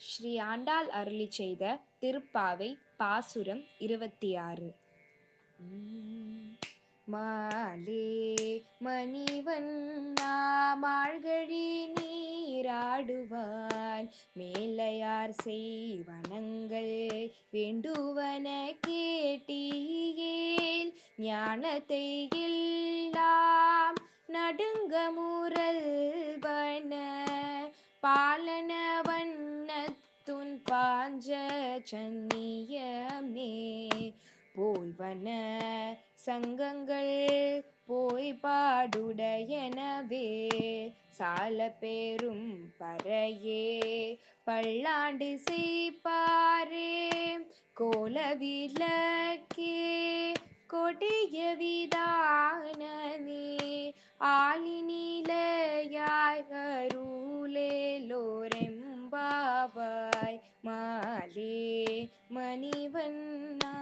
ஸ்ரீ ஆண்டாள் அருளிச் செய்த திருப்பாவை பாசுரம் 26. மாலே மணிவண்ணா மார்கழி நீராடுவான் மேலையார் செய்வனங்கள் வேண்டுவன கேட்டீயேல் ஞானத்தை எல்லாம் நடுங்க முரல்வன பாலன வண்ணத்துன் பாஞ்ச சன்னியமே போல்வன சங்கங்கள் போய் பாடுடையனவே சால பேரும் பறையே பல்லாண்டு செய்ப்பாரே கோலவிளக்கே கொடிய விதானமே ஆலினிலையாய் அருளேலோரெம்பாவாய் மாலே மணிவண்ணா.